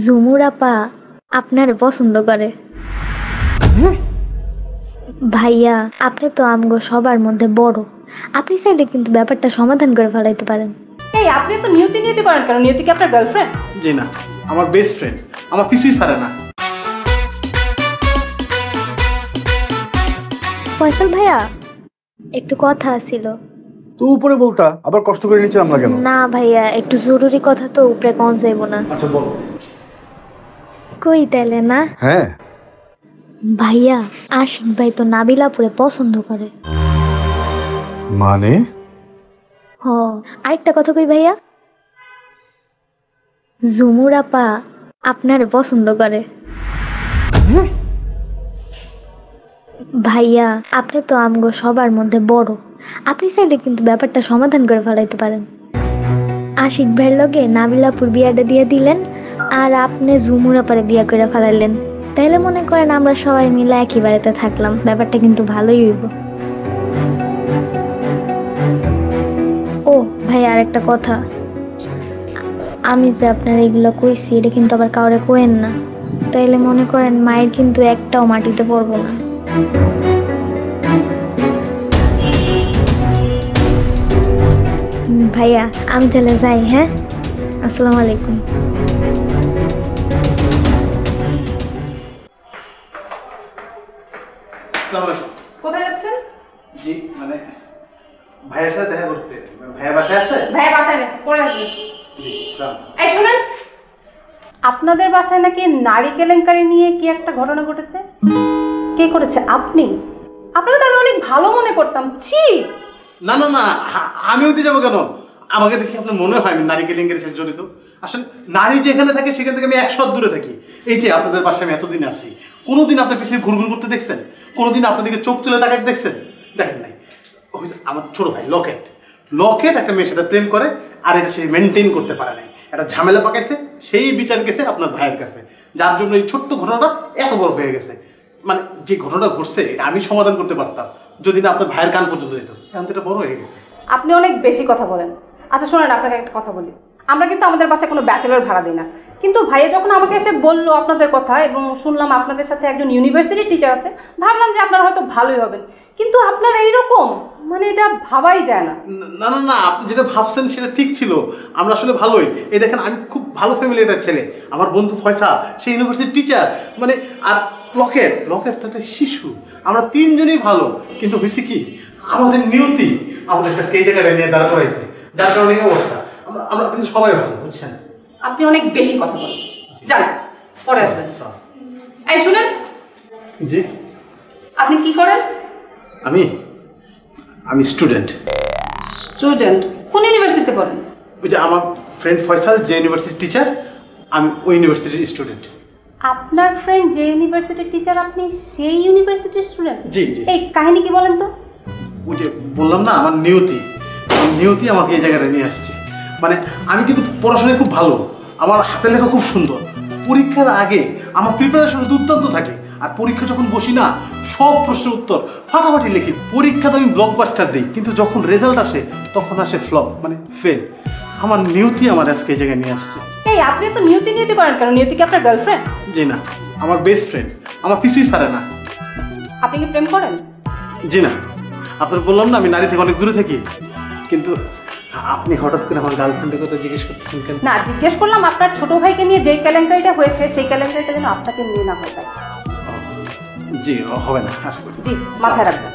ঝুমুর আপা আপনার পছন্দ করে। ভাইয়া আপনি তো আমগো সবার মধ্যে বড়, আপনি চাইলে কিন্তু ব্যাপারটা সমাধান করে ফেলাইতে পারেন। এই আপনি তো নিয়তি নিয়তি করেন কেন? নিয়তি কি আপনার গার্লফ্রেন্ড? জি না, আমার বেস্ট ফ্রেন্ড, আমার কিছুই ছাড়ে না। ফয়সাল ভাইয়া একটু কথা ছিল। তো উপরে বলতা, আবার কষ্ট করে নিচে আমরা কেন? না ভাইয়া একটু জরুরি কথা তো, উপরে কম যাইব না। আচ্ছা বল। কই তাইলে না হ্যাঁ ভাইয়া, আশিক ভাই তো নাবিলাপুরে পছন্দ করে। মানে? হ, আরেকটা কথা কই ভাইয়া, ঝুমুর আপা আপনার পছন্দ করে। ভাইয়া আপনি তো আমগো সবার মধ্যে বড়, আপনি চাইলে কিন্তু ব্যাপারটা সমাধান করে ফেলাইতে পারেন। আশিক ভাইয়ের লগে নাবিলাপুর বিয়াটা দিয়ে দিলেন, আর আপনি ঝুমুর আপারে বিয়া করে ফেলাইলেন। তাইলে মনে করেন আমরা সবাই মিলে একই বাড়িতে থাকলাম, ব্যাপারটা কিন্তু ভালোই হইব। ও ভাই আর একটা কথা, আমি যে আপনার এগুলো কইছি এটা কিন্তু আবার কাউরে কোয়েন না, তাইলে মনে করেন মায়ের কিন্তু একটাও মাটিতে পড়বো না। ভাইয়া আমি তাহলে যাই, হ্যাঁ আসসালামু আলাইকুম। কোথায় যাচ্ছেন? জি মানে ভাইয়ের সাথে দেখা করতে। ভাইয়া বাসায় আছে? ভাই বাসায় নেই, পরে আসবেন। জি সালাম। এই শুনেন, আপনাদের বাসায় নাকি নারী কেলেঙ্কারি নিয়ে কি একটা ঘটনা ঘটেছে। কে করেছে? আপনি? আপনাকে তো আমি অনেক ভালো মনে করতাম। ছি! না না না, আমি ওইতে যাবো কেন? আমাকে দেখি আপনার মনে হয় আমি নারী কেলেঙ্কারির সাথে জড়িত? আসলে নারী যেখানে থাকে সেখান থেকে আমি 100 হাত দূরে থাকি। এই যে আপনাদের বাসায় আমি এতদিন আছি, কোনোদিন আপনার পিছিয়ে ঘুরঘুর করতে দেখছেন? কোনোদিন আপনাদেরকে চোখ তুলে তাকাতে দেখছেন? দেখেন নাই। আমার ছোট ভাই লকেট লকেট একটা মেয়ের সাথে প্রেম করে, আর এটা সে মেনটেন করতে পারে নাই, একটা ঝামেলা পাকাইছে, সেই বিচার গেছে আপনার ভাইয়ের কাছে, যার জন্য এই ছোট্ট ঘটনাটা এত বড় হয়ে গেছে। মানে যে ঘটনাটা ঘটছে এটা আমি সমাধান করতে পারতাম যদি না আপনার ভাইয়ের কান পর্যন্ত যেত, এখন তো এটা বড় হয়ে গেছে। আপনি অনেক বেশি কথা বলেন। আচ্ছা শোনেন, আপনাকে একটা কথা বলি। আমরা কিন্তু আমাদের বাসায় কোনো ব্যাচেলর ভাড়া দিই না, কিন্তু ভাইয়া যখন আমাকে এসে বললো আপনাদের কথা এবং শুনলাম আপনাদের সাথে একজন ইউনিভার্সিটির টিচার আছে, ভাবলাম যে আপনারা হয়তো ভালোই হবেন, কিন্তু আপনারা এইরকম, মানে এটা ভাবাই যায় না। না না না, আপনি যেটা ভাবছেন সেটা ঠিক ছিল, আমরা আসলে ভালোই। এই দেখেন আমি খুব ভালো ফ্যামিলিটার ছেলে, আমার বন্ধু ফয়সাল সে ইউনিভার্সিটির টিচার, মানে আর লকেট লকেট তো একটা শিশু, আমরা তিনজনই ভালো। কিন্তু হয়েছে কি, আমাদের নিয়তি আমাদের কাছে এই জায়গাটা নিয়ে দাঁড়া করাইছে, যার কারণে এই অবস্থা। আমরা আমরা কিন্তু সবাই ভালো, বুঝছেন? আপনি অনেক বেশি কথা বলেন, যান পরে আসবেন। এই শুনেন, জি আপনি কি করেন? আমি আমি স্টুডেন্ট। স্টুডেন্ট? কোন ইউনিভার্সিটিতে পড়েন? ওই যে আমার ফ্রেন্ড ফয়সাল যে ইউনিভার্সিটির টিচার, আমি ওই ইউনিভার্সিটির স্টুডেন্ট। আপনার ফ্রেন্ড যে ইউনিভার্সিটির টিচার, আপনি সেই ইউনিভার্সিটির স্টুডেন্ট? জি জি। এই কাহিনী কি বলেন তো? ওই যে বললাম না, আমার নিয়তি আমাকে এই জায়গাটা নিয়ে আসছে। মানে আমি কিন্তু পড়াশোনায় খুব ভালো, আমার হাতে লেখা খুব সুন্দর, পরীক্ষার আগে আমার প্রিপারেশন দুর্দান্ত থাকে, আর পরীক্ষা যখন বসি না সব প্রশ্নের উত্তর ফাটাফাটি লিখি, পরীক্ষাতে আমি ব্লকবাস্টার দিই, কিন্তু যখন রেজাল্ট আসে তখন আসে ফ্লপ, মানে ফেল। আমার নিয়তি আমার আজকে এই জায়গায় নিয়ে আসছে। এই আপনি তো নিয়তি নিয়তি করেন কেন? নিয়তি কি আপনার গার্লফ্রেন্ড? জি না, আমার বেস্ট ফ্রেন্ড, আমার কিছুই ছাড়ে না। আপনি কি প্রেম করেন? জি না, আপনার বললাম না আমি নারী থেকে অনেক দূরে থাকি, কিন্তু আপনি হঠাৎ করে আমার গার্লফ্রেন্ডের কথা জিজ্ঞেস করতেছেন কেন? না, জিজ্ঞেস করলাম আপনার ছোট ভাইকে নিয়ে যেই কেলেঙ্কারিটা হয়েছে সেই কেলেঙ্কারিটা যেন আপনাকে নিয়ে না হয়। জি হবে না, আশা করি। জি, মাথায় রাখবেন।